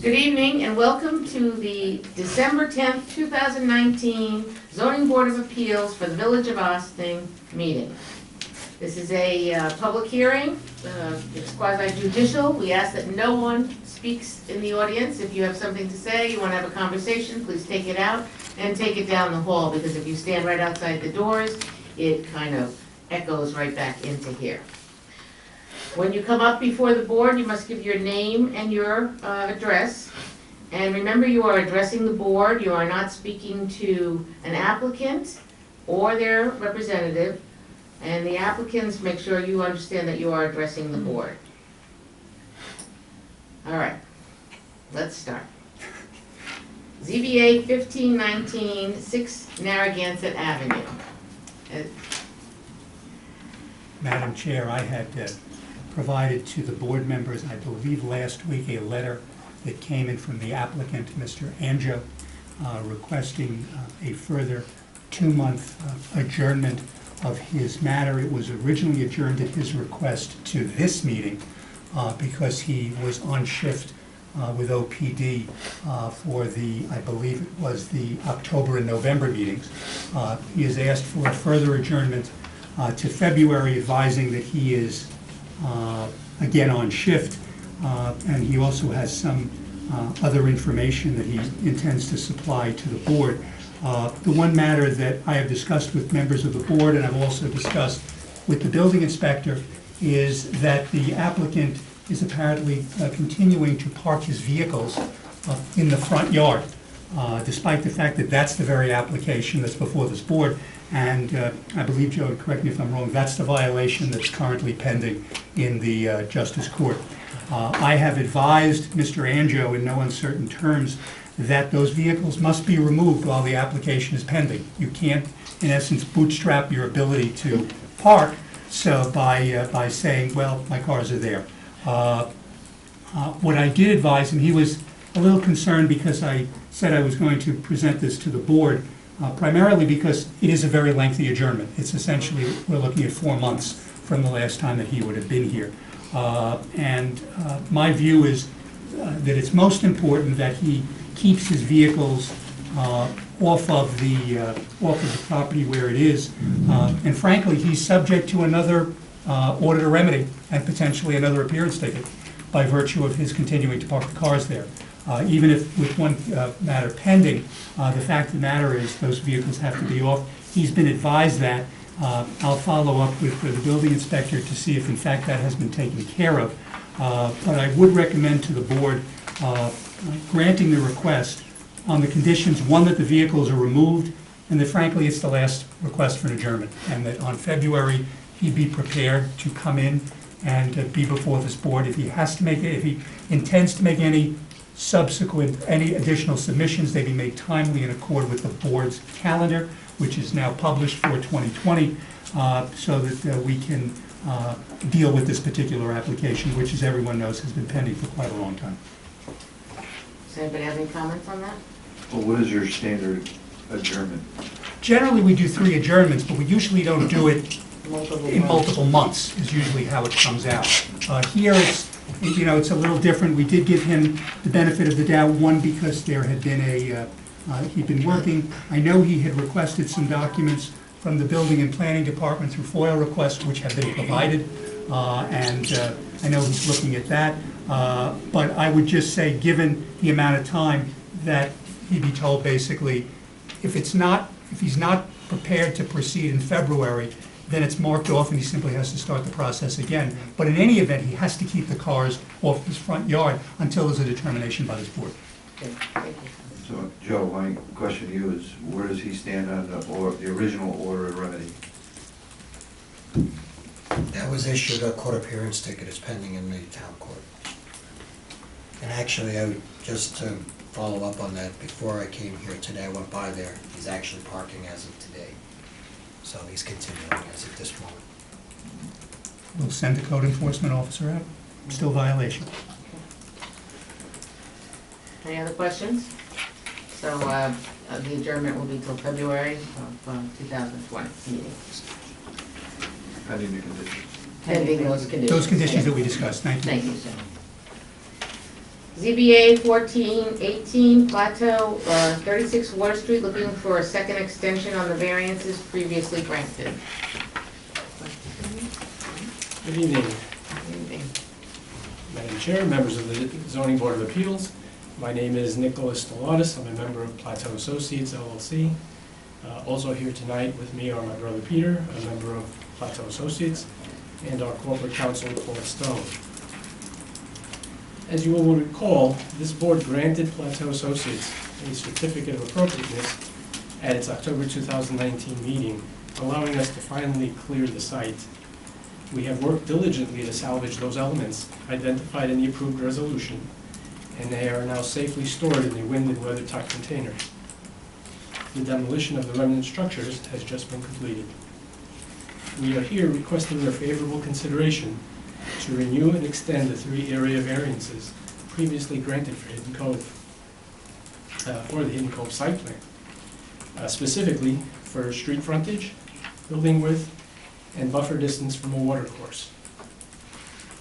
Good evening and welcome to the December 10th, 2019 Zoning Board of Appeals for the Village of Austin meeting. This is a public hearing. It's quasi-judicial. We ask that no one speaks in the audience. If you have something to say, you want to have a conversation, please take it out and take it down the hall, because if you stand right outside the doors, it kind of echoes right back into here. When you come up before the board, you must give your name and your address. And remember, you are addressing the board. You are not speaking to an applicant or their representative. And the applicants, make sure you understand that you are addressing the board. All right, let's start. ZBA 1519, 6 Narragansett Avenue. Madam Chair, I had provided to the board members, I believe last week, a letter that came in from the applicant, Mr. Anjo, requesting a further 2-month adjournment of his matter. It was originally adjourned at his request to this meeting because he was on shift with OPD for the, I believe it was the October and November meetings. He has asked for a further adjournment to February, advising that he is again on shift, and he also has some other information that he intends to supply to the board. The one matter that I have discussed with members of the board, and I've also discussed with the building inspector, is that the applicant is apparently continuing to park his vehicles in the front yard, despite the fact that that's the very application that's before this board. And I believe, Joe, correct me if I'm wrong, that's the violation that's currently pending in the Justice Court. I have advised Mr. Anjo in no uncertain terms that those vehicles must be removed while the application is pending. You can't, in essence, bootstrap your ability to park so by saying, well, my cars are there. What I did advise him, he was a little concerned because I said I was going to present this to the board, primarily because it is a very lengthy adjournment. It's essentially, we're looking at 4 months from the last time that he would have been here. My view is that it's most important that he keeps his vehicles off of the property where it is. And frankly, he's subject to another order to remedy and potentially another appearance ticket by virtue of his continuing to park the cars there. Even if with one matter pending, the fact of the matter is those vehicles have to be off. He's been advised that. I'll follow up with the building inspector to see if in fact that has been taken care of. But I would recommend to the board granting the request on the conditions, one, that the vehicles are removed, and that frankly it's the last request for an adjournment, and that on February he'd be prepared to come in and be before this board. If he has to make it, if he intends to make any additional submissions, they be made timely in accord with the board's calendar, which is now published for 2020, so that we can deal with this particular application, which, as everyone knows, has been pending for quite a long time. Does anybody have any comments on that? Well, what is your standard adjournment? Generally, we do 3 adjournments, but we usually don't do it in multiple months, is usually how it comes out. Here it's, you know, it's a little different. We did give him the benefit of the doubt, one, because there had been he'd been working. I know he had requested some documents from the Building and Planning Department through FOIL requests, which have been provided, and I know he's looking at that. But I would just say, given the amount of time, that he'd be told basically, if he's not prepared to proceed in February, then it's marked off and he simply has to start the process again. But in any event, he has to keep the cars off his front yard until there's a determination by this board. Okay, thank you. So, Joe, my question to you is, where does he stand on the original order of remedy? That was issued, a court appearance ticket is pending in the town court. And actually, I would, just to follow up on that, before I came here today, I went by there, he's actually parking as of today. So he's continuing as of this moment. We'll send the code enforcement officer out. Still violation. Any other questions? So the adjournment will be till February of 2020 meeting. Pending the conditions. Pending those conditions. Those conditions that we discussed. Thank you. Thank you, sir. ZBA 1418 Plateau, 36 Water Street, looking for a second extension on the variances previously granted. Good evening, Madam Chair, members of the Zoning Board of Appeals. My name is Nicholas Stellatis. I'm a member of Plateau Associates LLC. Also here tonight with me are my brother Peter, a member of Plateau Associates, and our corporate counsel, Paul Stone. As you will recall, this board granted Plateau Associates a certificate of appropriateness at its October 2019 meeting, allowing us to finally clear the site. We have worked diligently to salvage those elements identified in the approved resolution, and they are now safely stored in the wind and weather-tight container. The demolition of the remnant structures has just been completed. We are here requesting your favorable consideration to renew and extend the 3 area variances previously granted for Hidden Cove, for the Hidden Cove site plan, specifically for street frontage, building width, and buffer distance from a water course.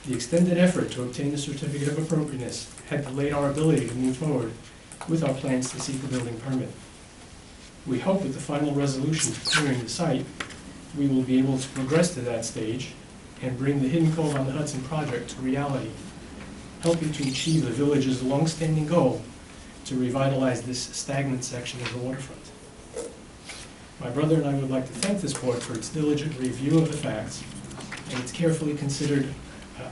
The extended effort to obtain the certificate of appropriateness had delayed our ability to move forward with our plans to seek a building permit. We hope with the final resolution to clearing the site, we will be able to progress to that stage and bring the Hidden Cove on the Hudson project to reality, helping to achieve the village's long-standing goal to revitalize this stagnant section of the waterfront. My brother and I would like to thank this board for its diligent review of the facts and its carefully considered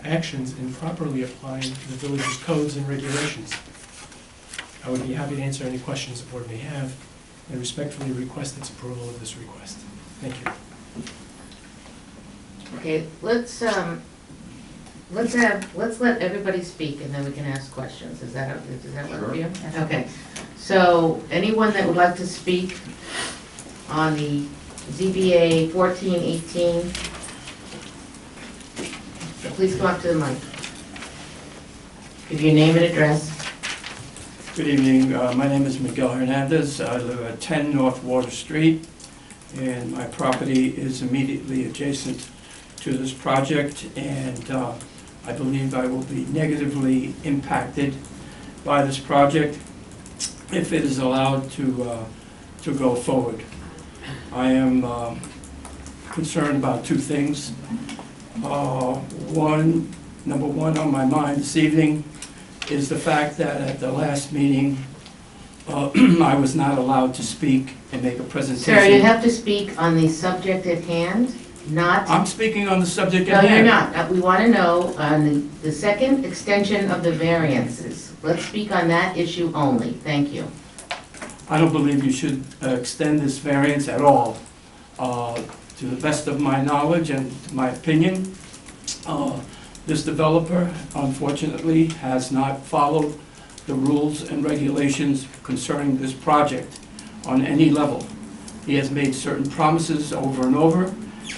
actions in properly applying the village's codes and regulations. I would be happy to answer any questions the board may have and respectfully request its approval of this request. Thank you. Okay, let's let everybody speak and then we can ask questions. Does that work for you? Okay, so anyone that would like to speak on the ZBA 1418, please come up to the mic. Give your name and address. Good evening. My name is Miguel Hernandez. I live at 10 North Water Street, and my property is immediately adjacent to this project, and I believe I will be negatively impacted by this project if it is allowed to go forward. I am concerned about 2 things. Number one on my mind this evening is the fact that at the last meeting, I was not allowed to speak and make a presentation. Sir, you have to speak on the subject at hand, not... I'm speaking on the subject No, at hand. you're not. We want to know on the second extension of the variances. Let's speak on that issue only. Thank you. I don't believe you should extend this variance at all. To the best of my knowledge and my opinion, this developer, unfortunately, has not followed the rules and regulations concerning this project on any level. He has made certain promises over and over,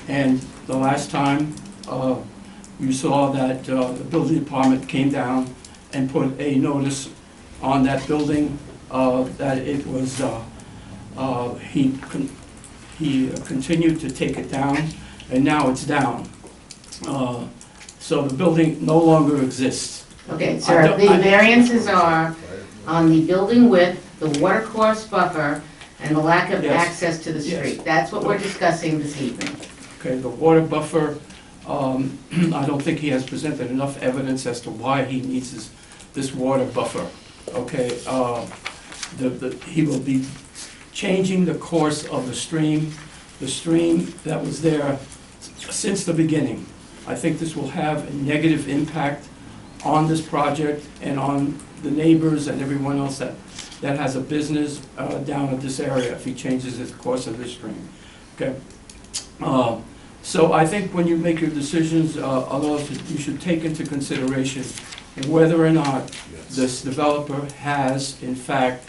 and the last time you saw that the building department came down and put a notice on that building that it was, he continued to take it down, and now it's down. So the building no longer exists. Okay, sir, the variances are on the building width, the watercourse buffer, and the lack of Yes. access to the Yes. street. That's what we're discussing this evening. Okay, the water buffer, I don't think he has presented enough evidence as to why he needs this water buffer. Okay, he will be changing the course of the stream that was there since the beginning. I think this will have a negative impact on this project and on the neighbors and everyone else that has a business down at this area if he changes the course of the stream. Okay. So I think when you make your decisions, you should take into consideration whether or not this developer has, in fact,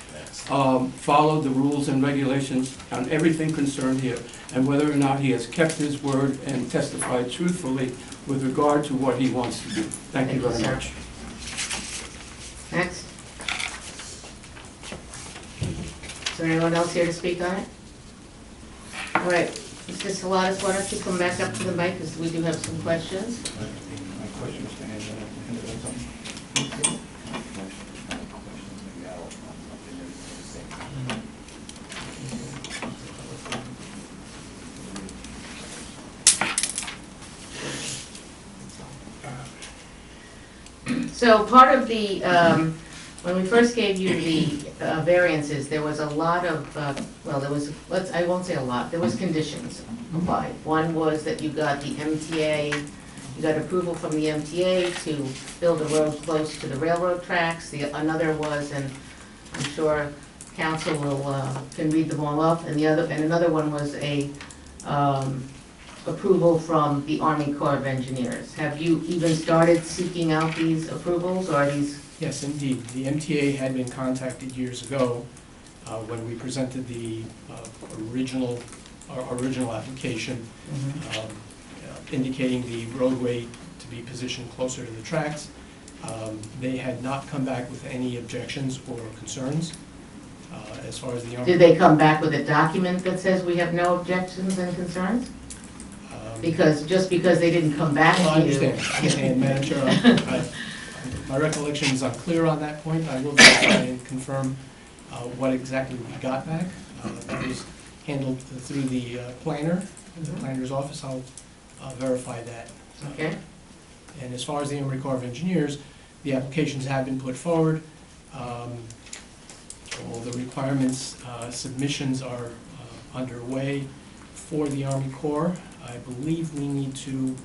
followed the rules and regulations on everything concerned here, and whether or not he has kept his word and testified truthfully with regard to what he wants to do. Thank you very much. Next. Is there anyone else here to speak on it? All right, Mr. Salatas, why don't you come back up to the mic, because we do have some questions. My question is to Angela. So part of the, when we first gave you the variances, there was a lot of, well, there was, I won't say a lot, there was conditions applied. One was that you got the MTA, you got approval from the MTA to build a road close to the railroad tracks. Another was, and I'm sure council can read them all up, and another one was a approval from the Army Corps of Engineers. Have you even started seeking out these approvals, or are these? Yes, indeed. The MTA had been contacted years ago when we presented the original application indicating the roadway to be positioned closer to the tracks. They had not come back with any objections or concerns as far as the Army. Did they come back with a document that says we have no objections and concerns? Just because they didn't come back Well, I to you. understand. And Madam Chair, my recollection is unclear on that point. I will try and confirm what exactly we got back. That was handled through the planner, the planner's office. I'll verify that. Okay. And as far as the Army Corps of Engineers, the applications have been put forward. All the requirements, submissions are underway for the Army Corps. I believe we need to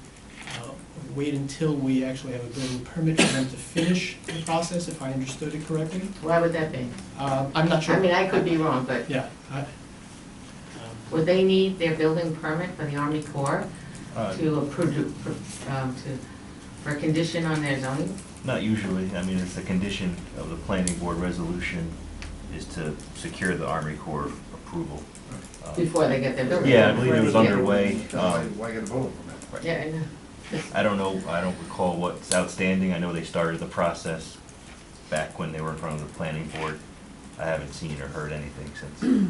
wait until we actually have a building permit for them to finish the process, if I understood it correctly. Why would that be? I'm not sure. I mean, I could be wrong, but Yeah. would they need their building permit from the Army Corps to approve, for a condition on their zoning? Not usually. I mean, it's a condition of the planning board resolution is to secure the Army Corps approval. Before they get their building? Yeah, I permit, believe it was before they get- underway. Why get a vote from that? Yeah, I know. I don't know, I don't recall what's outstanding. I know they started the process back when they were in front of the planning board. I haven't seen or heard anything since.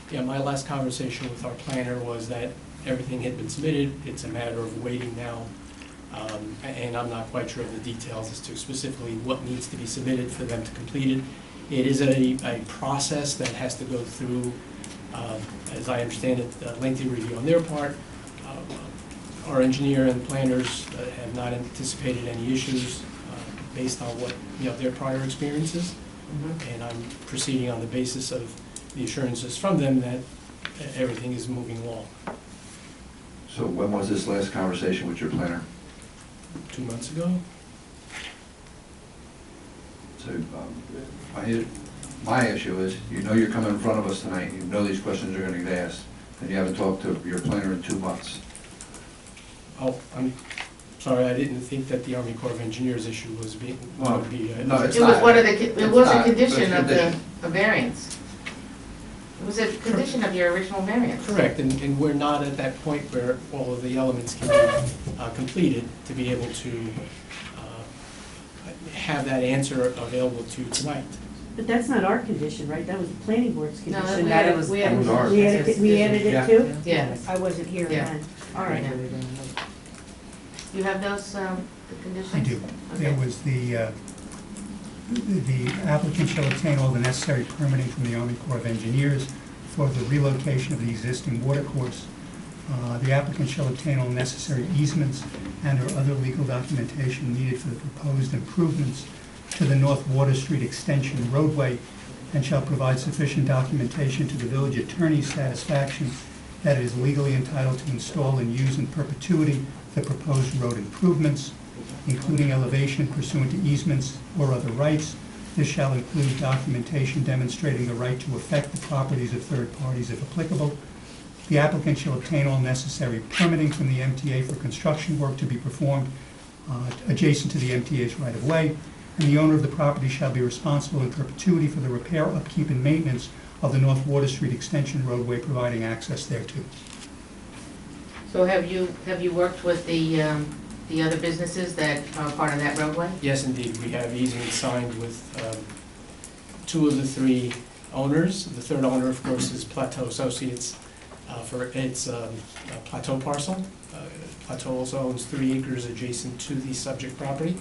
Yeah, my last conversation with our planner was that everything had been submitted. It's a matter of waiting now. And I'm not quite sure of the details as to specifically what needs to be submitted for them to complete it. It is a process that has to go through, as I understand it, a lengthy review on their part. Our engineer and planners have not anticipated any issues based on what, their prior experiences. Mhm. And I'm proceeding on the basis of the assurances from them that everything is moving along. So when was this last conversation with your planner? 2 months ago? So, my issue is, you're coming in front of us tonight, you know these questions are gonna get asked, and you haven't talked to your planner in 2 months. Oh, I'm sorry, I didn't think that the Army Corps of Engineers issue was being, Well, would be. no, it's It was not. one of the, it was a not, condition but of it's a the condition. a variance. It was a condition of your original variance. Correct, and we're not at that point where all of the elements can be completed to be able to have that answer available to you tonight. But that's not our condition, right? That was the planning board's No, condition. we that had, it was- we had. That was ours. We added it too? Yes. I wasn't here Yeah. then. All right. You have those, the conditions? I do. There Okay. was the applicant shall obtain all the necessary permitting from the Army Corps of Engineers for the relocation of the existing water course. The applicant shall obtain all necessary easements and or other legal documentation needed for the proposed improvements to the North Water Street Extension roadway, and shall provide sufficient documentation to the village attorney's satisfaction that it is legally entitled to install and use in perpetuity the proposed road improvements, including elevation pursuant to easements or other rights. This shall include documentation demonstrating the right to affect the properties of third parties if applicable. The applicant shall obtain all necessary permitting from the MTA for construction work to be performed adjacent to the MTA's right-of-way, and the owner of the property shall be responsible in perpetuity for the repair, upkeep, and maintenance of the North Water Street Extension roadway, providing access thereto. So have you worked with the other businesses that are part of that roadway? Yes, indeed, we have easements signed with 2 of the 3 owners. The third owner, of course, is Plateau Associates for its Plateau parcel. Plateau also owns 3 acres adjacent to the subject property.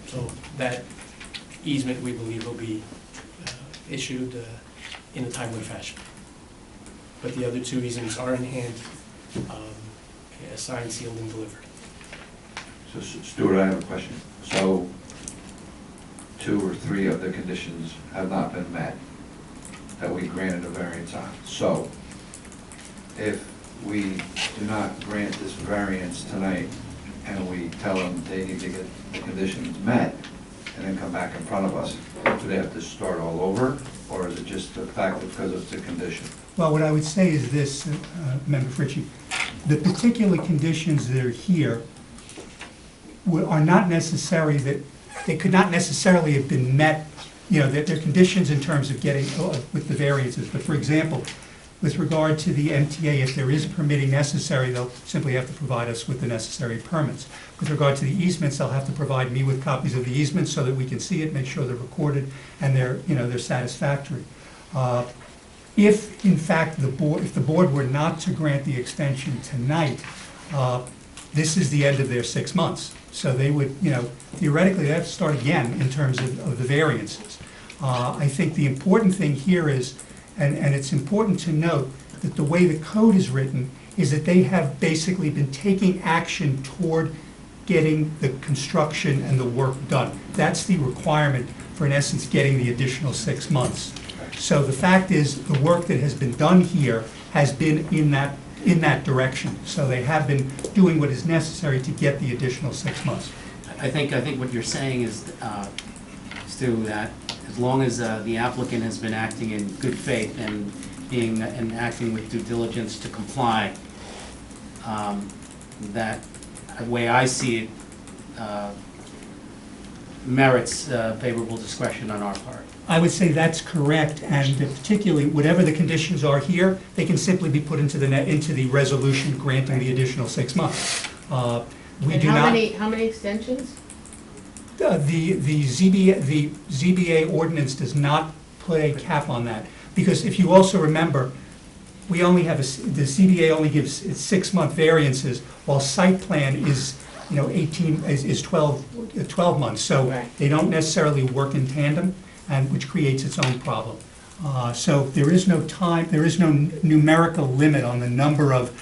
So that easement, we believe, will be issued in a timely fashion. But the other 2 easements are in hand, signed, sealed, and delivered. So Stuart, I have a question. So 2 or 3 of the conditions have not been met that we granted a variance on. So if we do not grant this variance tonight and we tell them they need to get the conditions met and then come back in front of us, do they have to start all over? Or is it just the fact that because it's a condition? Well, what I would say is this, Member Fritchie, the particular conditions that are here are not necessary that, they could not necessarily have been met, you know, they're conditions in terms of getting, with the variances. But for example, with regard to the MTA, if there is permitting necessary, they'll simply have to provide us with the necessary permits. With regard to the easements, they'll have to provide me with copies of the easements so that we can see it, make sure they're recorded, and they're, you know, they're satisfactory. If, in fact, if the board were not to grant the extension tonight, this is the end of their 6 months. So they would, you know, theoretically, they have to start again in terms of the variances. I think the important thing here is, and it's important to note that the way the code is written is that they have basically been taking action toward getting the construction and the work done. That's the requirement for, in essence, getting the additional 6 months. So the fact is, the work that has been done here has been in that direction. So they have been doing what is necessary to get the additional 6 months. I think what you're saying is, Stu, that as long as the applicant has been acting in good faith and acting with due diligence to comply, that the way I see it merits favorable discretion on our part. I would say that's correct, and particularly whatever the conditions are here, they can simply be put into the resolution granting the additional 6 months. We And do not. how many extensions? The ZBA ordinance does not put a cap on that, because if you also remember, we only have the ZBA only gives 6-month variances, while site plan is, you know, 12 months. So Right. they don't necessarily work in tandem, and which creates its own problem. So there is no numerical limit on the number of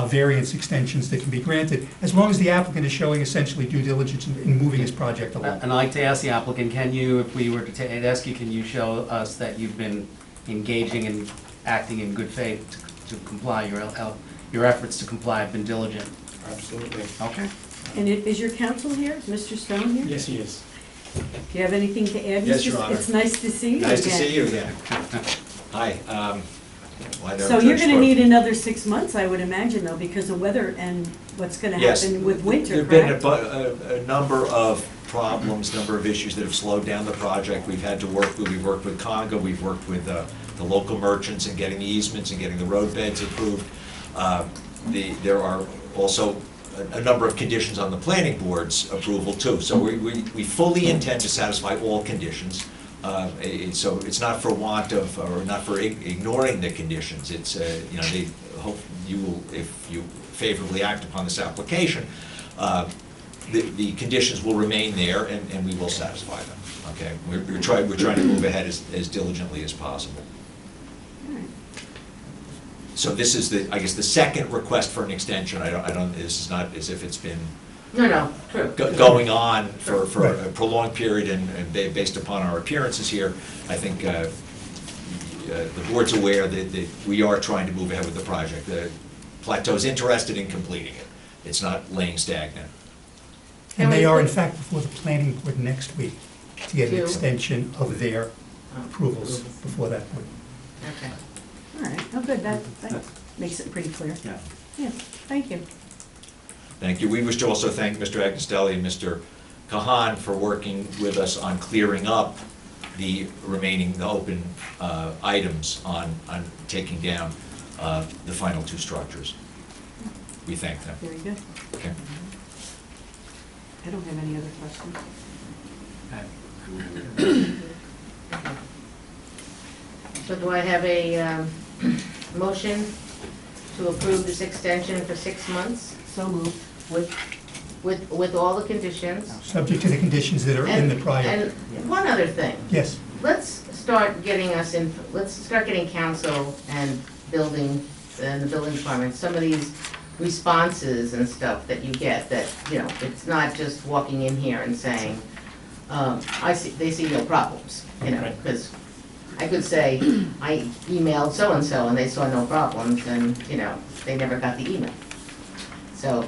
variance extensions that can be granted, as long as the applicant is showing essentially due diligence in moving his project along. And I'd like to ask the applicant, can you, if we were to ask you, can you show us that you've been engaging and acting in good faith to comply, your efforts to comply have been diligent? Absolutely. Okay. And is your counsel here? Is Mr. Stone here? Yes, he is. Do you have anything to add? Yes, Mr. Your Honor. It's nice to see you again. Nice to see you again. Hi. Well, I know So you're Judge gonna Thorpe. need another 6 months, I would imagine, though, because of weather and what's gonna Yes. happen with winter, There've been correct? a number of problems, number of issues that have slowed down the project. We've had to we've worked with Conga, we've worked with the local merchants in getting the easements and getting the road beds approved. There are also a number of conditions on the planning board's approval too. So we fully intend to satisfy all conditions. So it's not for want of, or not for ignoring the conditions. It's, you know, they hope you will, if you favorably act upon this application, the conditions will remain there and we will satisfy them, okay? We're trying to move ahead as diligently as possible. So this is I guess the second request for an extension. This is not as if it's been No, true. going on for a prolonged period and based upon our appearances here. I think the board's aware that we are trying to move ahead with the project. The Plateau's interested in completing it. It's not laying stagnant. And they are, in fact, before the planning board next week to get an To- extension of their approvals before that point. Okay. All right, oh, good, that makes it pretty clear. Yeah. Yeah, thank you. Thank you. We wish to also thank Mr. Agnestelli and Mr. Kahan for working with us on clearing up the open items on taking down the final 2 structures. We thank them. Very good. Okay. I don't have any other questions. So do I have a motion to approve this extension for 6 months So moved. with all the conditions? Subject to the conditions that are in the prior. And one other thing, Yes, let's start getting council and building, and the building department, some of these responses and stuff that you get, that, you know, it's not just walking in here and saying, they see no problems, you know, Right. because I could say, I emailed so-and-so and they saw no problems, and, you know, they never got the email. So,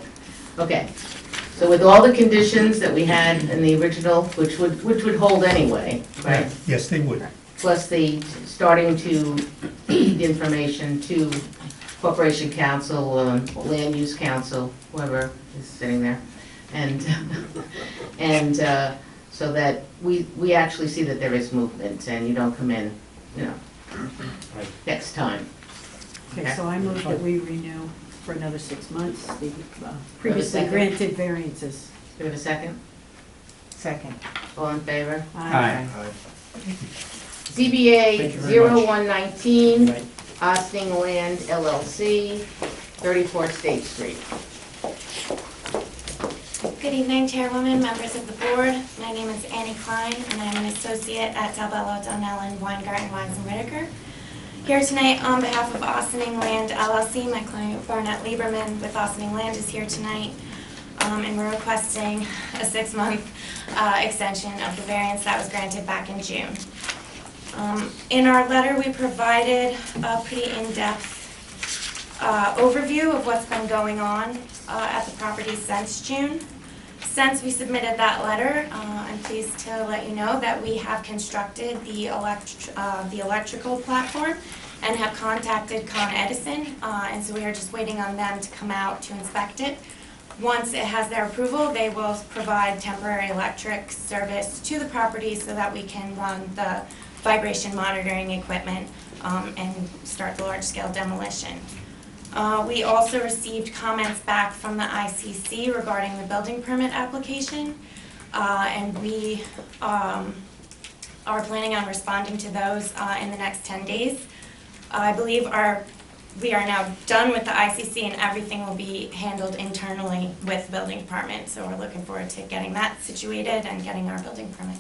okay, so with all the conditions that we had in the original, which would hold anyway, right? Yes, they would. Plus the starting to feed information to Corporation Council, Land Use Council, whoever is sitting there. And, so that we actually see that there is movement and you don't come in, you know, Right. next time. Okay, so I move that we renew for another 6 months the previously second? granted variances. Do we have a second? Second. All in favor? Aye. ZBA Thank you very much. 0119, Right. Osting Land LLC, 34 State Street. Good evening, Chairwoman, members of the board. My name is Annie Klein, and I'm an associate at Talbello, Donnell, and Weingarten, Wines and Whitaker. Here tonight on behalf of Austining Land LLC, my client Barnett Lieberman with Austining Land is here tonight, and we're requesting a 6-month extension of the variance that was granted back in June. In our letter, we provided a pretty in-depth overview of what's been going on at the property since June. Since we submitted that letter, I'm pleased to let you know that we have constructed the electrical platform and have contacted Con Edison, and so we are just waiting on them to come out to inspect it. Once it has their approval, they will provide temporary electric service to the property so that we can run the vibration monitoring equipment and start the large-scale demolition. We also received comments back from the ICC regarding the building permit application, and we are planning on responding to those in the next 10 days. I believe we are now done with the ICC and everything will be handled internally with the building department, so we're looking forward to getting that situated and getting our building permit.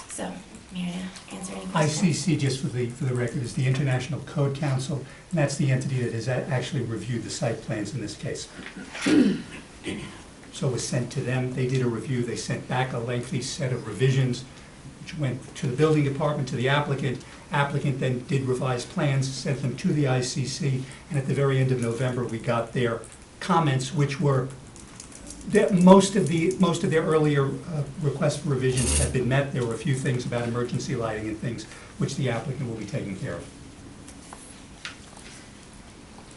So, I'm here to answer any questions. ICC, just for the record, is the International Code Council, and that's the entity that has actually reviewed the site plans in this case. So it was sent to them, they did a review, they sent back a lengthy set of revisions, which went to the building department, to the applicant. Applicant then did revised plans, sent them to the ICC, and at the very end of November, we got their comments, which were most of their earlier requests for revisions had been met. There were a few things about emergency lighting and things which the applicant will be taking care of.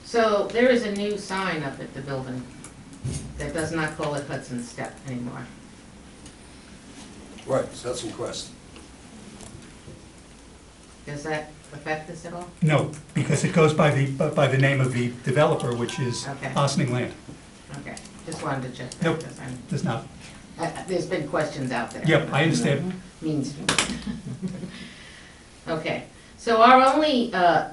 So there is a new sign up at the building that does not call it Hudson Step anymore. Right, so that's in Quest. Does that affect this at all? No, because it goes by the name of the developer, which is Okay. Austining Land. Okay, just wanted to check that. Nope. 'Cause Does not. there's been questions out there. Yep, I understand. Means. Okay, so our only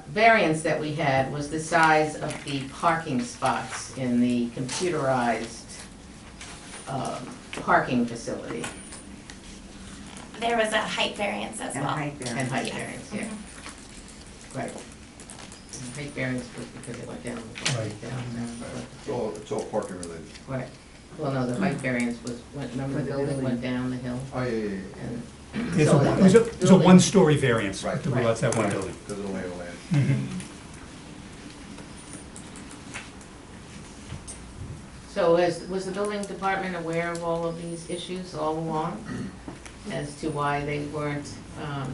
variance that we had was the size of the parking spots in the computerized parking facility. There was a height variance as well. And height Yeah. variance, yeah. Right. And height variance was because it went down. Right. Down, It's all parking related. right. Well, no, the height variance was, remember the building went down the hill? Oh, yeah. And It so was a building- one-story variance Right. to realize that one building. Because of the lay of land. Mhm. So was the building department aware of all of these issues all along as to why they weren't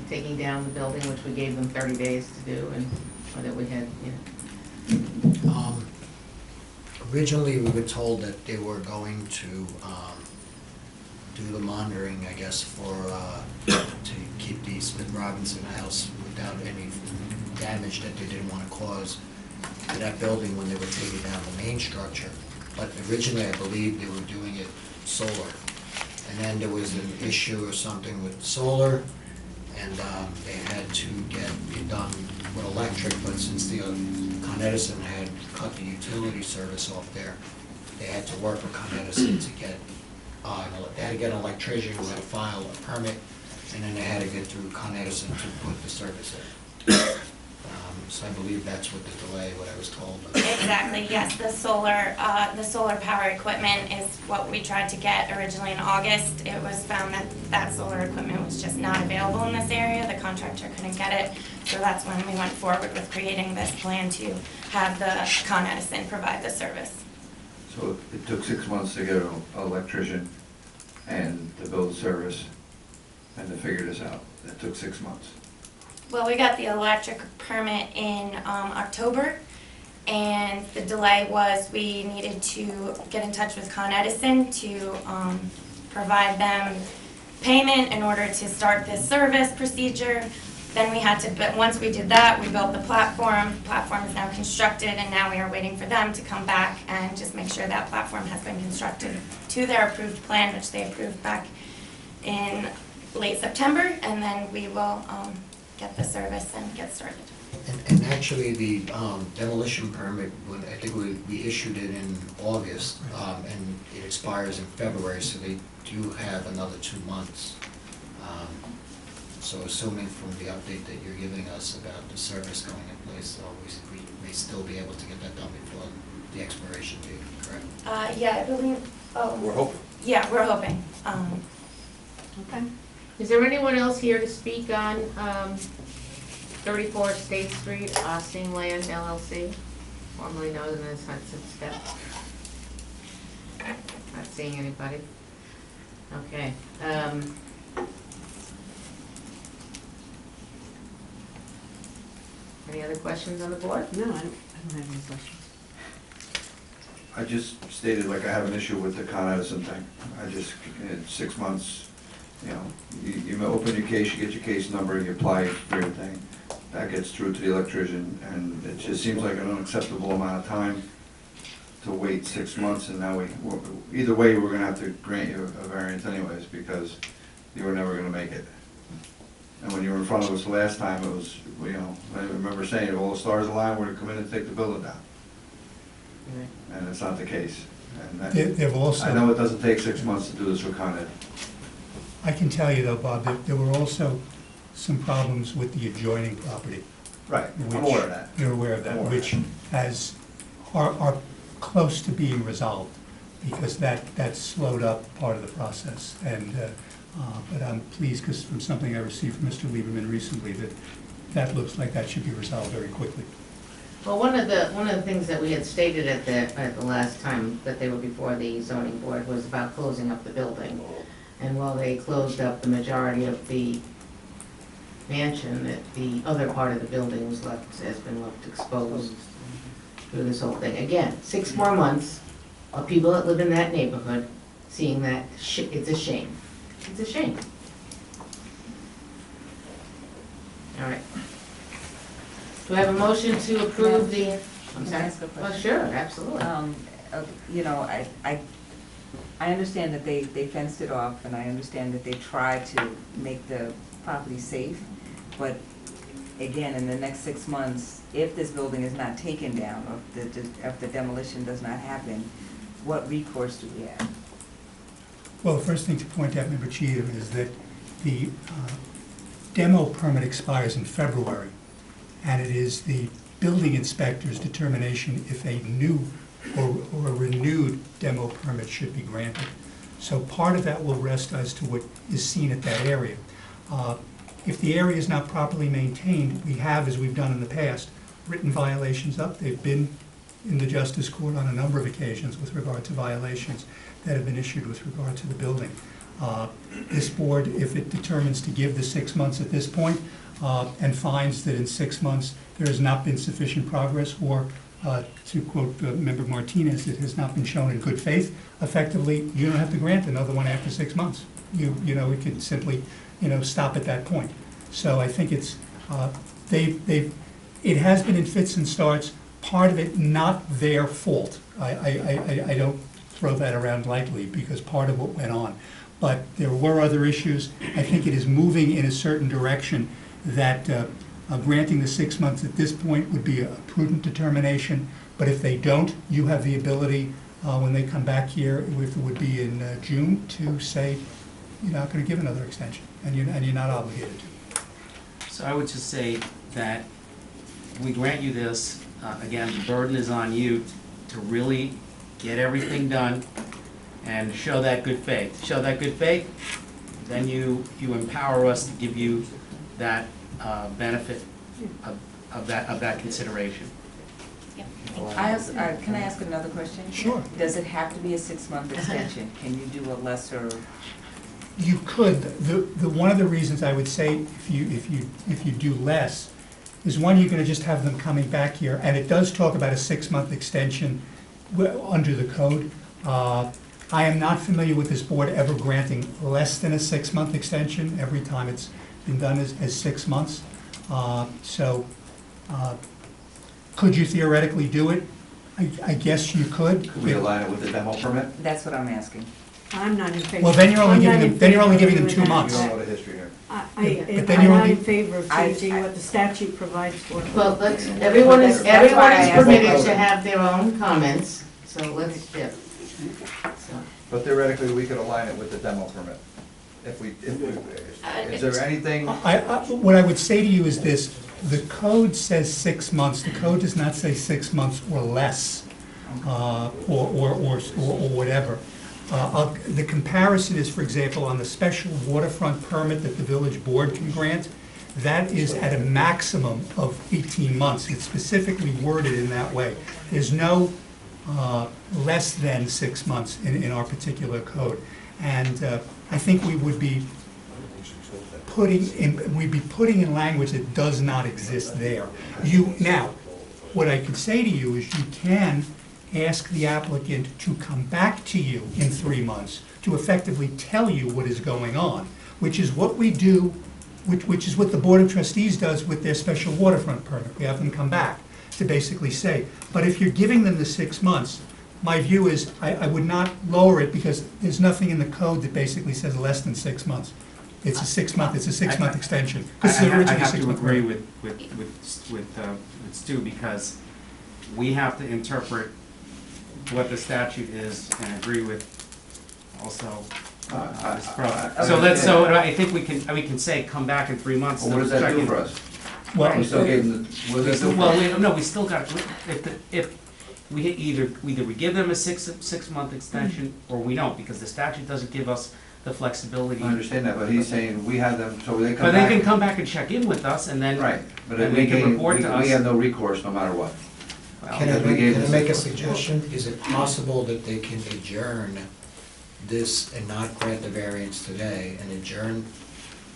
taking down the building, which we gave them 30 days to do, and whether we had, you know? Originally, we were told that they were going to do the monitoring, I guess, to keep the Smith Robinson house without any damage that they didn't want to cause to that building when they were taking down the main structure. But originally, I believe they were doing it solar. And then there was an issue or something with solar, and they had to get it done with electric, but since the Con Edison had cut the utility service off there, they had to work with Con Edison to get, they had to get an electrician who had to file a permit, and then they had to get through Con Edison to put the service in. So I believe that's what the delay, what I was told. Exactly, yes, the solar power equipment is what we tried to get originally in August. It was found that that solar equipment was just not available in this area, the contractor couldn't get it. So that's when we went forward with creating this plan to have the Con Edison provide the service. So it took 6 months to get an electrician and to build service and to figure this out. It took 6 months. Well, we got the electric permit in October, and the delay was we needed to get in touch with Con Edison to provide them payment in order to start this service procedure. Then we had to, but once we did that, we built the platform. The platform is now constructed, and now we are waiting for them to come back and just make sure that platform has been constructed to their approved plan, which they approved back in late September, and then we will get the service and get started. And actually, the demolition permit, I think we issued it in August, and it expires in February, so they do have another 2 months. So assuming from the update that you're giving us about the service going in place, so we may still be able to get that done before the expiration date, correct? Yeah, I believe, We're hoping. yeah, we're hoping. Okay. Is there anyone else here to speak on 34 State Street, Austin Land LLC, formerly known as Hudson Steps? Not seeing anybody. Okay. Any other questions on the board? No, I don't have any questions. I just stated like I have an issue with the Con Edison thing. I just, in 6 months, you know, you open your case, you get your case number, you apply for your thing. That gets through to the electrician, and it just seems like an unacceptable amount of time to wait 6 months, and now either way, we're gonna have to grant you a variance anyways, because you were never gonna make it. And when you were in front of us the last time, it was, you know, I remember saying, if all the stars align, we're gonna come in and take the building down. And it's not the case. And that, They've also. I know it doesn't take 6 months to do this with Con Ed. I can tell you though, Bob, that there were also some problems with the adjoining property. Right, I'm which- aware of that. You're aware of that, I'm aware of which are close to being resolved, because that slowed up part of the process. And, but I'm pleased, because from something I received from Mr. Lieberman recently, that looks like that should be resolved very quickly. Well, one of the things that we had stated at the last time that they were before the zoning board was about closing up the building. And while they closed up the majority of the mansion, that the other part of the building has been left exposed through this whole thing. Again, 6 more months of people that live in that neighborhood seeing that, it's a shame. It's a shame. All right. Do I have a motion to approve the, I'm Can I sorry? ask a Oh, question? sure, absolutely. You know, I understand that they fenced it off, and I understand that they tried to make the property safe, but again, in the next 6 months, if this building is not taken down, or if the demolition does not happen, what recourse do we have? Well, the first thing to point out, Member Cheatham, is that the demo permit expires in February, and it is the building inspector's determination if a new or a renewed demo permit should be granted. So part of that will rest as to what is seen at that area. If the area is not properly maintained, we have, as we've done in the past, written violations up. They've been in the Justice Court on a number of occasions with regard to violations that have been issued with regard to the building. This board, if it determines to give the 6 months at this point, and finds that in 6 months there has not been sufficient progress, or to quote Member Martinez, it has not been shown in good faith, effectively, you don't have to grant another one after 6 months. You know, it could simply, stop at that point. So I think it's, it has been in fits and starts, part of it not their fault. I don't throw that around lightly, because part of what went on. But there were other issues. I think it is moving in a certain direction that granting the 6 months at this point would be a prudent determination. But if they don't, you have the ability, when they come back here, if it would be in June, to say, you're not going to give another extension, and you're not obligated to. So I would just say that we grant you this, again, the burden is on you to really get everything done and show that good faith. Show that good faith, then you empower us to give you that benefit of that consideration. Can I ask another question? Sure. Does it have to be a 6-month extension? Can you do a lesser? You could. One of the reasons I would say if you do less is, one, you're gonna just have them coming back here, and it does talk about a 6-month extension under the code. I am not familiar with this board ever granting less than a 6-month extension every time it's been done as 6 months. Could you theoretically do it? I guess you could. Could we align it with the demo permit? That's what I'm asking. I'm not in favor. Well, then you're only I'm giving not them, in then you're only favor giving them of 2 doing months. You don't know the history here. But then I'm you're not only- in favor of I- changing what the statute provides for. Well, everyone is That's why I asked permitted about to it. have their own comments, so let's, yeah. So, But theoretically, we could align it with the demo permit. Is there anything, What I would say to you is this: the code says 6 months. The code does not say 6 months or less, or whatever. The comparison is, for example, on the special waterfront permit that the village board can grant, that is at a maximum of 18 months. It's specifically worded in that way. There's no less than 6 months in our particular code. And I think we would be putting in language that does not exist there. Now, what I can say to you is you can ask the applicant to come back to you in 3 months to effectively tell you what is going on, which is what we do, which is what the Board of Trustees does with their special waterfront permit. We have them come back to basically say, but if you're giving them the 6 months, my view is I would not lower it, because there's nothing in the code that basically says less than 6 months. It's a 6-month extension. I This is originally have to 6-month agree permit. with Stu, because we have to interpret what the statute is and agree with also this process. So I think we can say, come back in 3 months. what does that check do in. for us? Well, We still gave them, what does that do for us? No, we still got, if we either we give them a 6-month extension, or we don't, because the statute doesn't give us the flexibility. I understand that, but he's saying we have them, so they come But back. they can come back and check in with us, and then. Right, but and if they we can gave, report to us. we have no recourse no matter what. Well, Can I we gave can I them make a 6 months. suggestion? Is it possible that they can adjourn this and not grant the variance today, and adjourn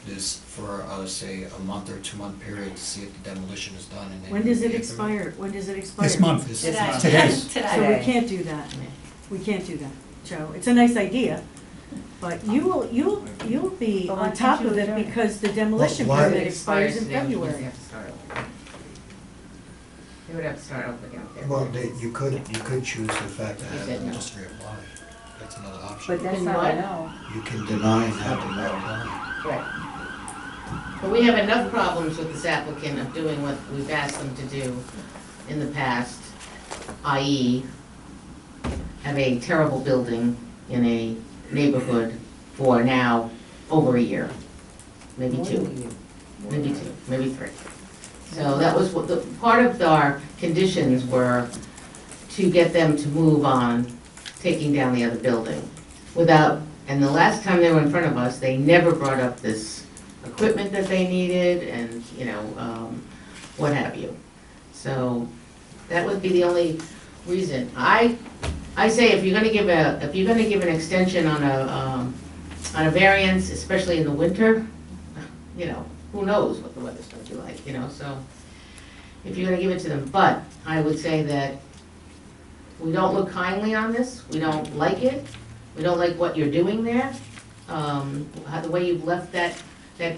this for, say, a month or 2-month period to see if the demolition is done? And then When does it give them- expire? When does it expire? This month. This Today. month. Today. So Today. we can't do that. We can't do that, Joe. It's a nice idea, but you'll be But why on top can't you of it adjourn it? because the demolition Why- permit expires in today, which means February. they have to start over. They would have to start over again. Well, you could choose the fact to You have said them no. just reapply. That's another option. But that's Then not, what? I know. You can deny and have them reapply. Right. But we have enough problems with this applicant of doing what we've asked them to do in the past, i.e. have a terrible building in a neighborhood for now over a year, maybe 2, maybe 3. So that was what part of our conditions were, to get them to move on taking down the other building without, and the last time they were in front of us, they never brought up this equipment that they needed and, what have you. So that would be the only reason. I say if you're gonna give an extension on a variance, especially in the winter, who knows what the weather's gonna be like, so if you're gonna give it to them. But I would say that we don't look kindly on this, we don't like it, we don't like what you're doing there. The way you've left that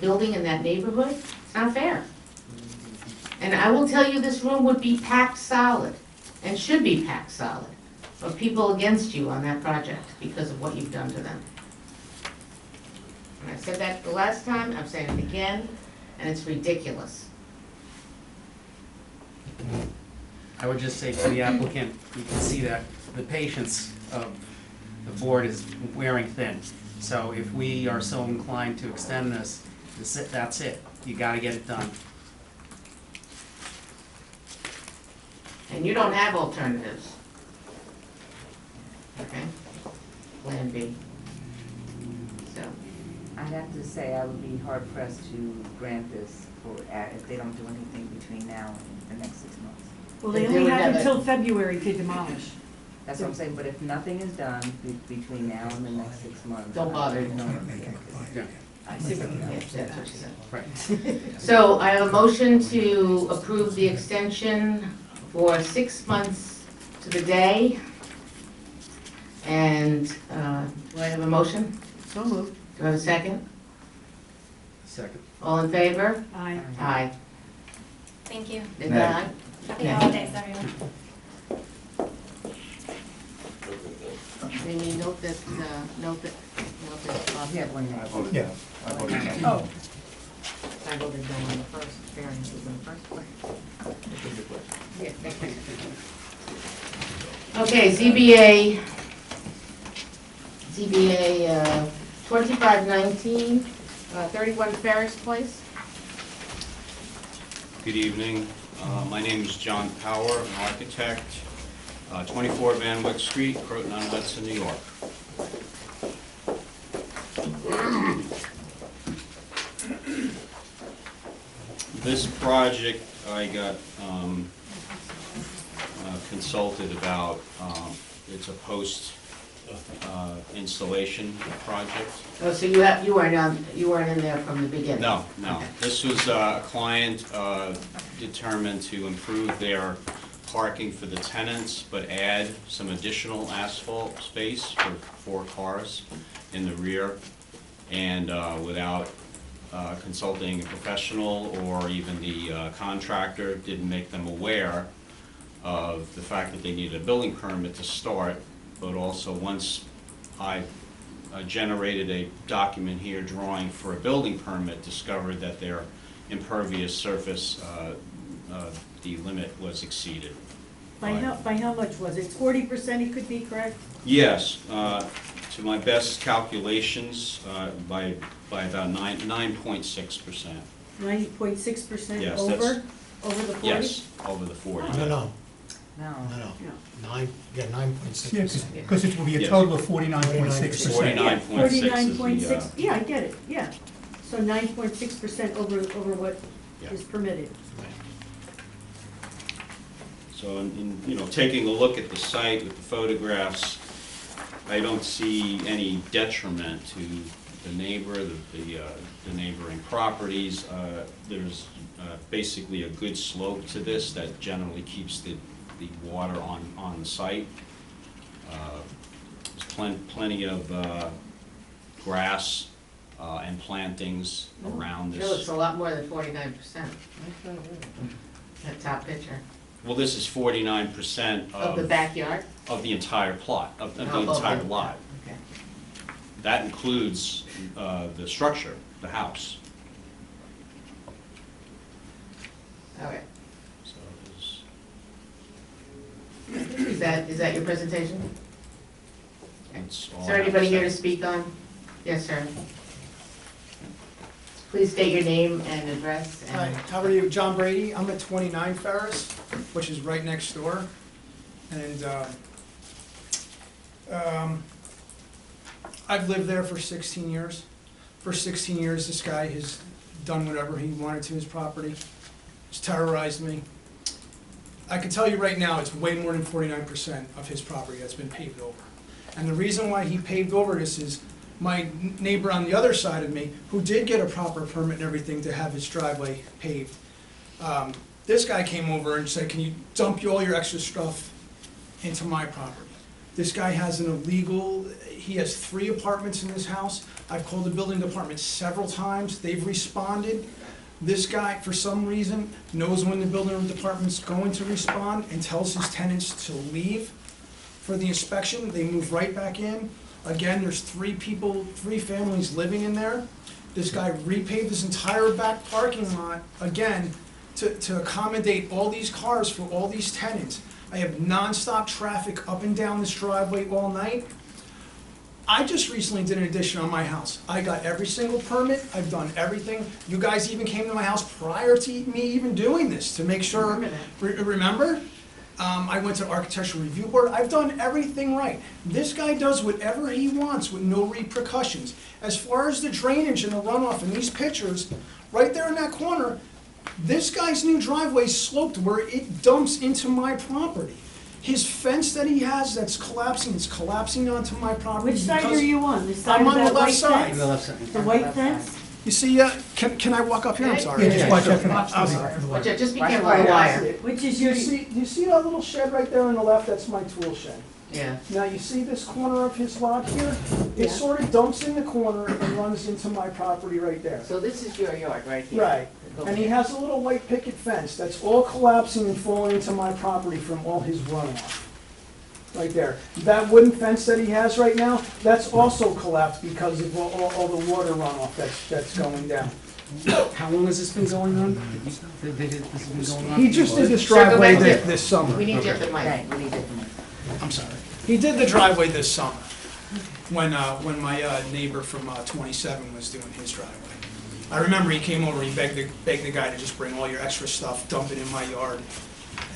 building in that neighborhood, it's not fair. And I will tell you, this room would be packed solid, and should be packed solid, of people against you on that project because of what you've done to them. And I said that the last time, I'm saying it again, and it's ridiculous. I would just say to the applicant, you can see that the patience of the board is wearing thin. So if we are so inclined to extend this, that's it. You gotta get it done. And you don't have alternatives. Okay? Plan B. So, I'd have to say I would be hard pressed to grant this for, if they don't do anything between now and the next 6 months. Well, they They only would have have until February to demolish. That's what I'm saying, but if nothing is done between now and the next 6 months. Don't bother. I don't know. I see what that's what she said. Right. So I have a motion to approve the extension for 6 months to the day. And, do I have a motion? So moved. Do I have a second? Second. All in favor? Aye. Aye. Thank you. Did Nay. I? Happy Nay. holidays, everyone. Maybe note that, Yeah, one more. Yeah. Oh, I voted no on the first, variance was in the first place. Okay, ZBA 2519, 31 Ferris Place. Good evening. My name is John Power, I'm an architect, 24 Van Wyck Street, Croton-on-Hudson, New York. This project I got consulted about. It's a post installation project. Oh, so you weren't in there from the beginning? No, no. Okay. This was a client determined to improve their parking for the tenants, but add some additional asphalt space for 4 cars in the rear. And without consulting a professional or even the contractor, didn't make them aware of the fact that they needed a building permit to start, but also once I generated a document here drawing for a building permit, discovered that their impervious surface, the limit was exceeded. by how much was it? 40% it could be, correct? Yes, to my best calculations, by about 9.6%. 90.6% Yes, over that's- the 40? Yes, over the 40. No, No. No. 9.6%. Because it will be a Yes. total of 49.6%. 49.6 is the, 49.6, yeah, I get it, yeah. So 9.6% over what Yeah. is permitted. So, taking a look at the site with the photographs, I don't see any detriment to the neighbor, the neighboring properties. There's basically a good slope to this that generally keeps the water on the site. There's plenty of grass and plantings around It looks this. a lot more than 49%. That top picture. Well, this is 49% Of the backyard? of the entire plot, of the Oh, entire okay. lot. Okay. That includes the structure, the house. All right. So there's- Is that your presentation? that's all Is I there have anybody here to say. speak on? Yes, sir. Please state your name and address. Hi, And how are you? John Brady. I'm at 29 Ferris, which is right next door. And I've lived there for 16 years. For 16 years, this guy has done whatever he wanted to his property. He's terrorized me. I can tell you right now, it's way more than 49% of his property that's been paved over. And the reason why he paved over this is my neighbor on the other side of me, who did get a proper permit and everything to have his driveway paved, this guy came over and said, can you dump all your extra stuff into my property? This guy has an illegal, he has 3 apartments in this house. I've called the building department several times, they've responded. This guy, for some reason, knows when the building department's going to respond and tells his tenants to leave for the inspection. They move right back in. Again, there's 3 families living in there. This guy repaved his entire back parking lot, again, to accommodate all these cars for all these tenants. I have nonstop traffic up and down this driveway all night. I just recently did an addition on my house. I got every single permit, I've done everything. You guys even came to my house prior to me even doing this to make sure, remember? I went to Architectural Review Board. I've done everything right. This guy does whatever he wants with no repercussions. As far as the drainage and the runoff in these pictures, right there in that corner, this guy's new driveway sloped where it dumps into my property. His fence that he has that's collapsing, it's collapsing onto my property. Which side because are you on? The side I'm of on the that left white side. fence? The left side. The white fence? You see, can I walk up here? I'm sorry. Yeah, just watch out for I'm that. sorry. Watch out, just be Watch careful where of the you wire. Which is Do your, you see that little shed right there on the left? That's my tool shed. Yeah. Now, you see this corner of his lot here? Yeah. It sort of dumps in the corner and runs into my property right there. So this is your yard right here. Right. And he has a little white picket fence that's all collapsing and falling into my property from all his runoff. Right there. That wooden fence that he has right now, that's also collapsed because of all the water runoff that's going down. How long has this been going on? This has been going on? He just did this Sir, go driveway back to- this summer. We need you at the mic. Right, we need different. I'm sorry. He did the driveway this summer, when my neighbor from 27 was doing his driveway. I remember he came over, he begged the guy to just bring all your extra stuff, dump it in my yard,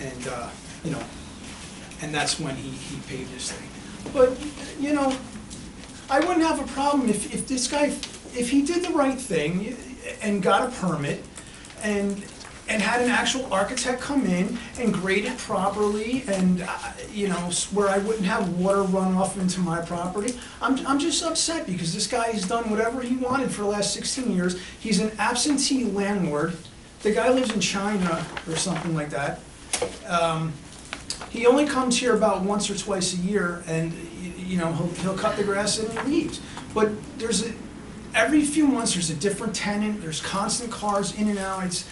and, you know, and that's when he paved this thing. But, you know, I wouldn't have a problem if this guy, if he did the right thing and got a permit and had an actual architect come in and grade it properly and, you know, where I wouldn't have water run off into my property. I'm just upset because this guy has done whatever he wanted for the last 16 years. He's an absentee landlord. The guy lives in China or something like that. He only comes here about once or twice a year and, you know, he'll cut the grass and he leaves. But every few months there's a different tenant, there's constant cars in and out.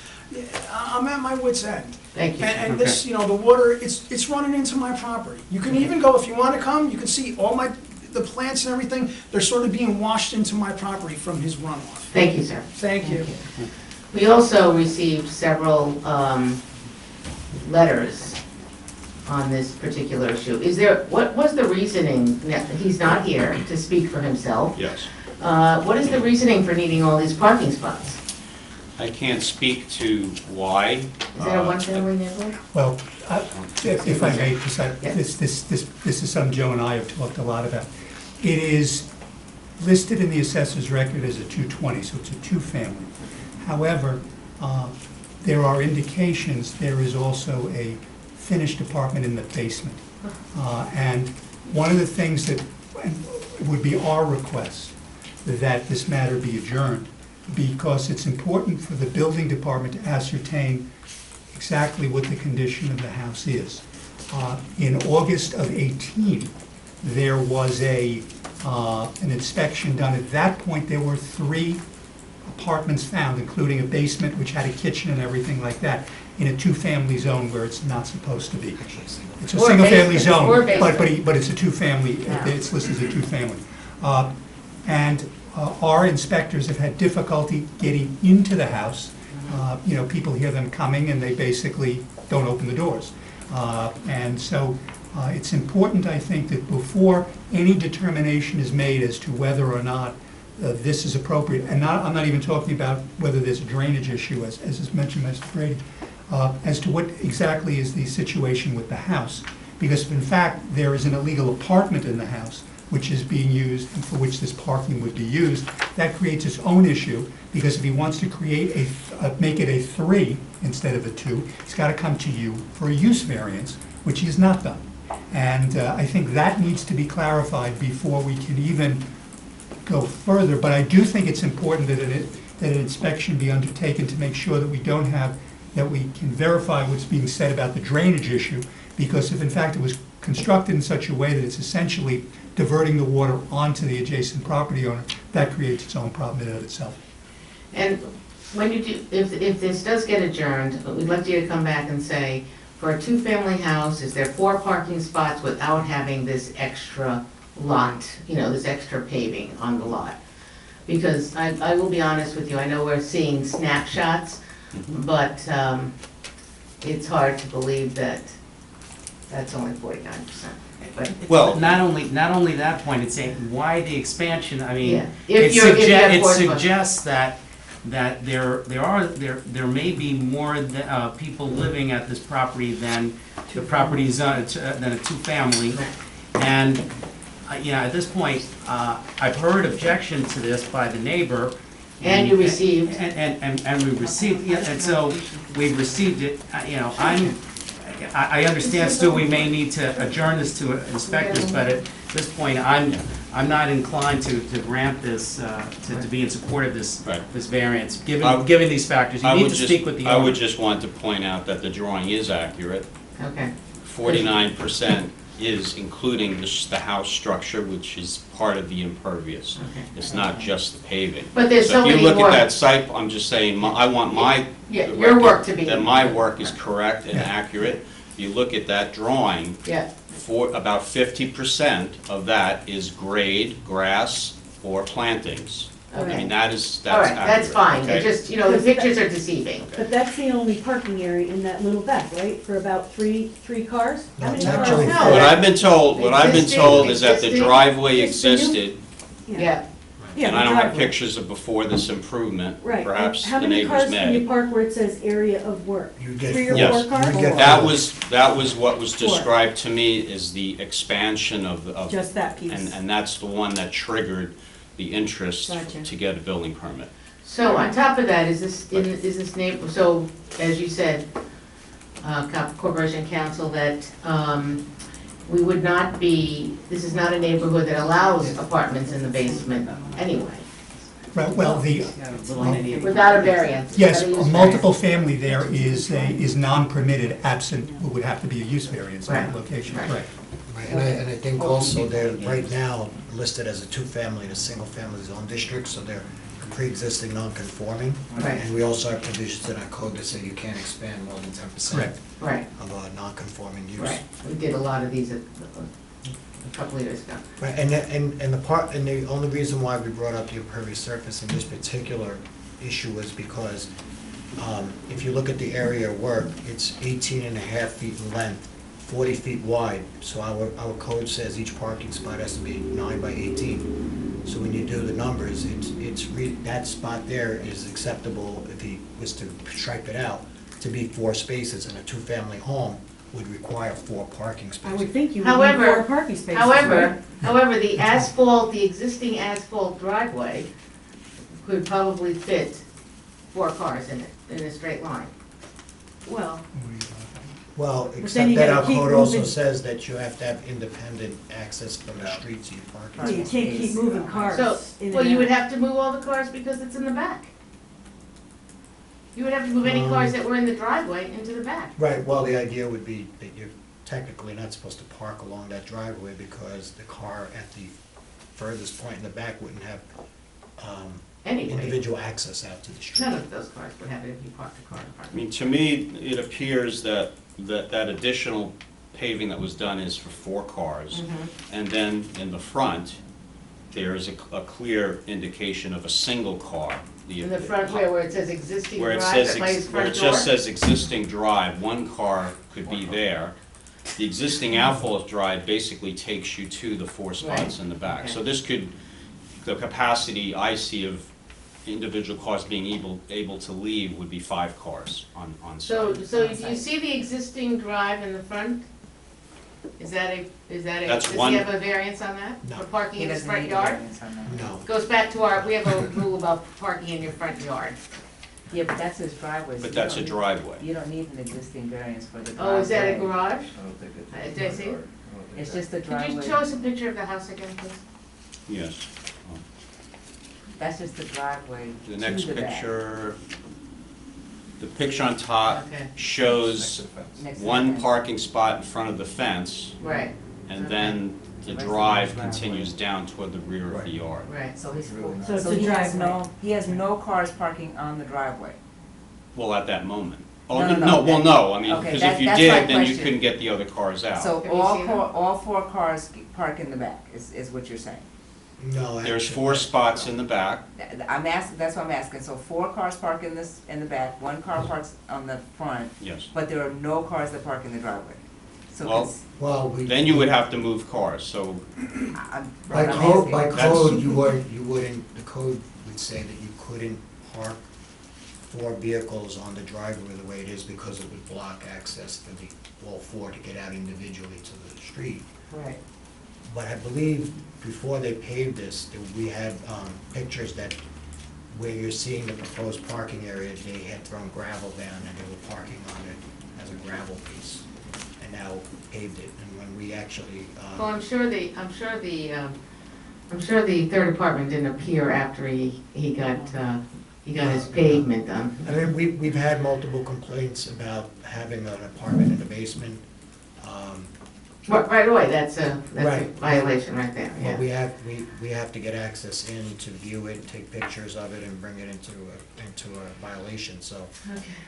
I'm at my wit's end. Thank you. And this, you know, the water, it's running into my property. You can even go, if you want to come, you can see all the plants and everything, they're sort of being washed into my property from his runoff. Thank you, sir. Thank you. We also received several letters on this particular issue. What was the reasoning, he's not here to speak for himself. Yes. What is the reasoning for needing all these parking spots? I can't speak to why. Is that a one-family neighborhood? Well, if I may, because Yes. this is something Joe and I have talked a lot about. It is listed in the assessor's record as a 220, so it's a two-family. However, there are indications there is also a finished apartment in the basement. And one of the things that would be our request, that this matter be adjourned, because it's important for the building department to ascertain exactly what the condition of the house is. In August of 18, there was an inspection done. At that point, there were 3 apartments found, including a basement which had a kitchen and everything like that, in a two-family zone where it's not supposed to be. It's a Or single-family basement, zone, or basement. but it's a two-family, it's listed as a two-family. And our inspectors have had difficulty getting into the house. You know, people hear them coming and they basically don't open the doors. And so it's important, I think, that before any determination is made as to whether or not this is appropriate, and I'm not even talking about whether there's a drainage issue, as is mentioned by Mr. Brady, as to what exactly is the situation with the house. Because if in fact there is an illegal apartment in the house, which is being used and for which this parking would be used, that creates its own issue, because if he wants to create make it a 3 instead of a 2, he's got to come to you for a use variance, which he has not done. And I think that needs to be clarified before we can even go further. But I do think it's important that an inspection be undertaken to make sure that we can verify what's being said about the drainage issue, because if in fact it was constructed in such a way that it's essentially diverting the water onto the adjacent property owner, that creates its own problem in and of itself. And when you do, if this does get adjourned, we'd like you to come back and say, for a two-family house, is there 4 parking spots without having this extra lot, you know, this extra paving on the lot? Because I will be honest with you, I know we're seeing snapshots, but it's hard to believe that that's only 49%. But Well, Not only that point, it's saying why the expansion, I mean, Yeah. it If you have it 4 spots. suggests that that there may be more people living at this property than the property zone, than a two-family. And, at this point, I've heard objection to this by the neighbor. And you received. And we received, and so we've received it, I understand still we may need to adjourn this to inspectors, but at this point, I'm not inclined to grant this, to be in support of this, Right. this variance, given these factors. You need to speak with the I owner. would just want to point out that the drawing is accurate. Okay. 49% is including the house structure, which is part of the impervious. Okay. It's not just the paving. But there's so if you many look more- at that site, I'm just saying, I want my. Yeah, your work to be- That my work is correct and accurate. You look at that drawing, Yeah. for about 50% of that is grade, grass, or plantings. I Okay. mean, that's All right, accurate. that's fine, okay? it just, the pictures are deceiving. But that's the only parking area in that little back, right, for about three cars? No, How it's many cars? actually No. four. What I've been told Existing- is that the existing- driveway It's the new- existed, Yeah. Yeah, and the I don't have driveway. pictures of before this improvement. Right. and Perhaps how the many neighbors cars can you may. park where it says area of work? You get 3 or Yes. 4 cars? You get- That was what was Four. described to me as the expansion of. Just that piece. And that's the one that triggered the interest Gotcha. to get a building permit. So on top of that, is this neighbor, so as you said, Corporation Counsel, that we would not be, this is not a neighborhood that allows apartments in the basement anyway, Right, well, without a variance. yes, without a a use multiple variance. family there is non-permitted absent, would have to be a use variance in that Right. location, Right. correct. Right, and I think also they're right now listed as a two-family in a single-family zone district, so they're pre-existing non-conforming. Right. And we also have provisions in our code that say you can't expand more than 10% Correct. Right, of a non-conforming use. right, we did a lot of these a couple of years ago. Right, and the only reason why we brought up the impervious surface in this particular issue was because if you look at the area of work, it's 18.5 feet in length, 40 feet wide, so our code says each parking spot has to be 9 by 18. So when you do the numbers, that spot there is acceptable if he was to stripe it out to be 4 spaces, and a two-family home would require 4 parking I spaces. would think you would need However- 4 parking spaces, right? However, the existing asphalt driveway could probably fit 4 cars in it, in a straight line. Well, Well, then except you that gotta our keep code also moving. says that you have to have independent access from the streets you park. well, you can't keep moving cars So, in and well, you would out. have to move all the cars because it's in the back. You would have to move any cars that were in the driveway into the back. Right, well, the idea would be that you're technically not supposed to park along that driveway because the car at the furthest point in the back wouldn't have Anyway, individual access out to the street. none of those cars would have it if you parked a car in front. I mean, to me, it appears that additional paving that was done is for 4 cars. And then in the front, there is a clear indication of a single car. In the front where it says existing Where drive, it says, by his where front it door. just says existing drive, 1 car could be there. The existing asphalt drive basically takes you to the 4 spots Right. in the back. Okay. So this could, the capacity I see of individual cars being able to leave would be 5 cars on So, site. so do you see the existing drive in the front? Is that That's does he one- have a variance on that? No. For parking He in his doesn't front need a yard? variance on that. No. Goes back to we have a rule about parking in your front yard. Yeah, but that's his driveway. so But you that's a don't need- driveway. You don't need an existing variance for the driveway. Oh, is that a garage? I don't think it's. Did I see it? It's just the Could driveway. you show us a picture of the house again, please? Yes. That's just the driveway The to next the back. picture, the picture on top Okay. shows Next to the 1 fence. parking spot in front of the fence, Right, and then the drive continues down toward the rear of the yard. right. So he's, So it's so a he has driveway. he has no cars parking on the driveway. Well, at that moment. Oh, No, no, no, no, well, that- no, I mean, okay, because that- if you that's my did, then you question. couldn't get the other cars out. So Have you seen them? all 4 cars park in the back, is what you're saying? No, There's actually- 4 spots in the back. I'm asking, that's what I'm asking, so 4 cars park in the back, 1 car parks on the front, Yes. but there are no cars that park in the driveway. So Well, it's, Well, Then you would have to move cars, so By I'm code, asking. by That's- code, you wouldn't, the code would say that you couldn't park 4 vehicles on the driveway the way it is because it would block access for all 4 to get out individually to the street. Right. But I believe before they paved this, that we had pictures that where you're seeing the proposed parking area, they had thrown gravel down and they were parking on it as a gravel piece, and now paved it. And when we actually, Well, I'm sure the third department didn't appear after he got his pavement done. I mean, we've had multiple complaints about having an apartment in the basement. Right away, that's a Right. violation right there, Well, yeah. we have to get access in to view it, take pictures of it, and bring it into a violation, so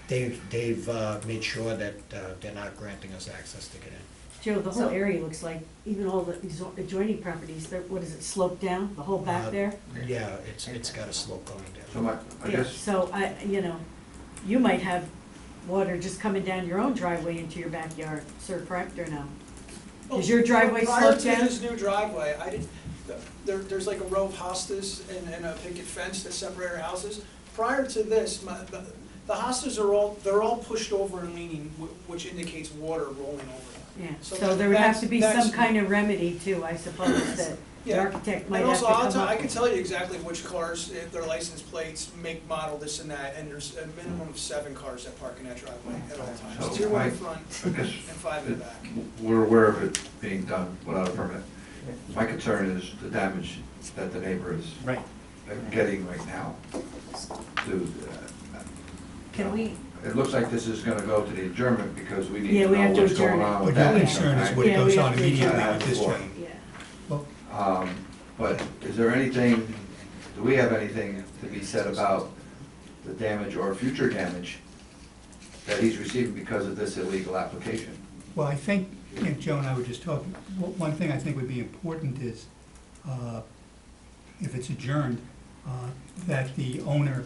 Okay. they've made sure that they're not granting us access to get in. Joe, the whole So- area looks like, even all the adjoining properties, what is it, sloped down, the whole back there? Yeah, it's got a slope going So down. I Yeah, guess, so you might have water just coming down your own driveway into your backyard, sir, correct or no? Is your driveway sloped Prior down? to this new driveway, I didn't, there's like a row of hostas and a picket fence that separate our houses. Prior to this, the hostas they're all pushed over and leaning, which indicates water rolling over them. Yeah, So so there would have to be some that's- kind of remedy too, I suppose, that the Yeah. architect might And have to also, come up I with. can tell you exactly which cars, if their license plates, make, model, this and that, and there's a minimum of 7 cars that park in that driveway at all So times. 2 in I- the front I guess and 5 in the back. we're aware of it being done without a permit. My concern is the damage that the neighbor is Right. getting right now. Can we, It looks like this is gonna go to the adjournment because we need Yeah, to we know have to what's adjourn going it. on But with your that. concern is what Yeah, we goes have on to immediately adjourn. with this Yeah. drain. Yeah. Well, But is there anything, do we have anything to be said about the damage or future damage that he's receiving because of this illegal application? well, I think, Joe and I were just talking, one thing I think would be important is, if it's adjourned, that the owner,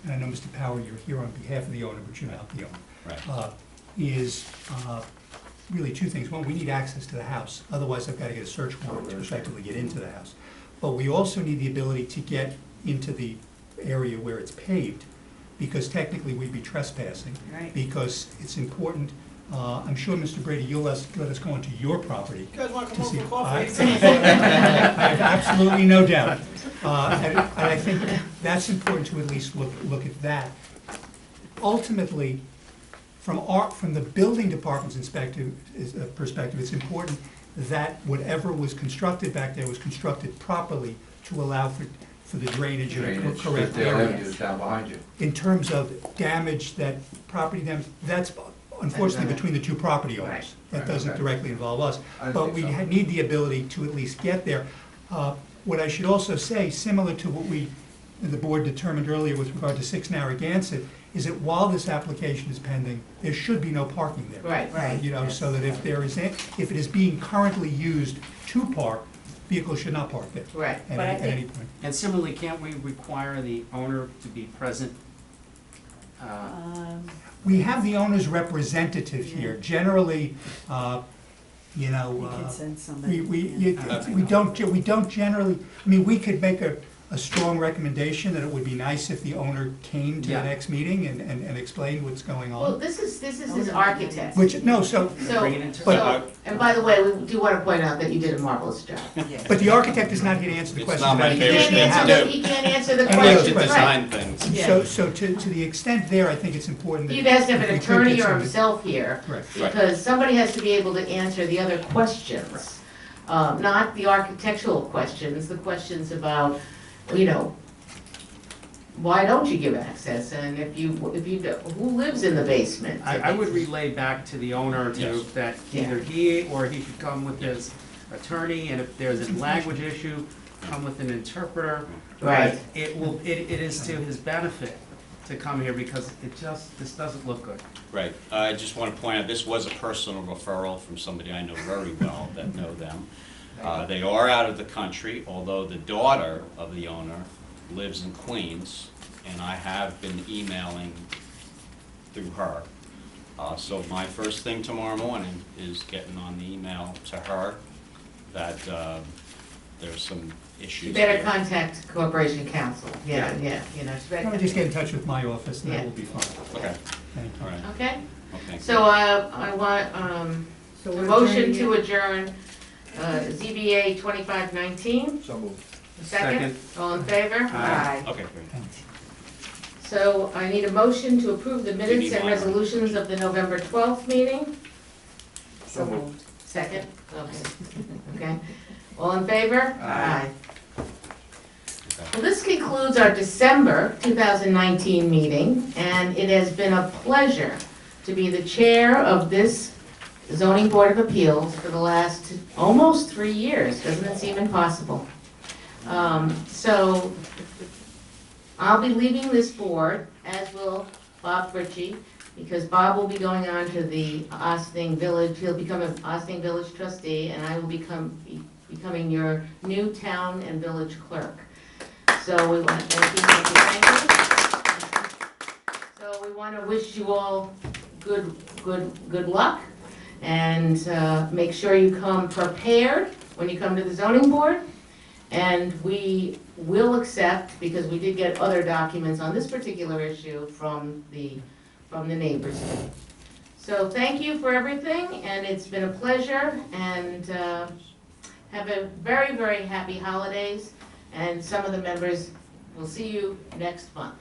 and I know Mr. Power, you're here on behalf of the owner, but you're not the owner. Right. Is really 2 things. One, we need access to the house, otherwise I've got to get a search warrant to effectively get into the house. But we also need the ability to get into the area where it's paved, because technically we'd be trespassing. Right. Because it's important, I'm sure, Mr. Brady, you'll let us go into your property. You guys wanna come to over see- for coffee? I have absolutely no doubt. And I think that's important to at least look at that. Ultimately, from the building department's perspective, it's important that whatever was constructed back there was constructed properly to allow for the drainage in a Drainage, correct Fiftdale area. Avenue is down behind you. In terms of damage, property damage, that's unfortunately between the 2 property owners. Right. That Right, doesn't okay. directly involve us. I But think we so. need the ability to at least get there. What I should also say, similar to what the board determined earlier with regard to 6 Narragansett, is that while this application is pending, there should be no parking there. Right. Right. So that if it is being currently used to park, vehicles should not park there. Right. At But I any think- point. And similarly, can't we require the owner to be present? We have the owner's representative here. Generally, You can send somebody. we don't generally, I mean, we could make a strong recommendation that it would be nice if the owner came to the Yeah. next meeting and explained what's going Well, on. this is his architect. Which, no, so, So, and by the way, we do want to point out that you did a marvelous job. but the architect is not here to answer the It's question not about my He the favorite can't thing to answer do. he can't answer the Any other questions, questions? right. Design things. Yeah. So to the extent there, I think it's important that. He has to have if an we could attorney get or somebody- himself here, Correct. because somebody has to be able to answer the other questions. Not the architectural questions, the questions about, why don't you give access, and if you who lives in the basement? I would relay back to the owner Yes. that either he or he should come with his attorney, and if there's a language issue, come with an interpreter. Right. But it is to his benefit to come here, because this doesn't look good. Right. I just want to point out, this was a personal referral from somebody I know very well that know them. They are out of the country, although the daughter of the owner lives in Queens, and I have been emailing through her. So my first thing tomorrow morning is getting on the email to her that there's some issues. You better here. contact Corporation Counsel, yeah, Yeah. you know. Or just get in touch with my office, and that Yeah. will be fine. Okay, Thank you. all right. Okay, Well, thank you. so I want, So a we're motion adjourning to it? adjourn, ZBA 2519. So moved. Second, all in favor? Aye. Okay, great. Thanks. So I need a motion to approve the minutes need and mine? resolutions of the November 12th meeting. So moved. Second, okay, okay. All in favor? Aye. Well, this concludes our December 2019 meeting, and it has been a pleasure to be the chair of this zoning board of appeals for the last almost 3 years. Doesn't it seem impossible? So I'll be leaving this board, as will Bob Ritchie, because Bob will be going on to the Ossining Village, he'll become an Ossining Village trustee, and I will becoming your new town and village clerk. So we want to thank you. So we want to wish you all good luck, and make sure you come prepared when you come to the zoning board. And we will accept, because we did get other documents on this particular issue from the neighbors. So thank you for everything, and it's been a pleasure, and have a very, very happy holidays, and some of the members will see you next month.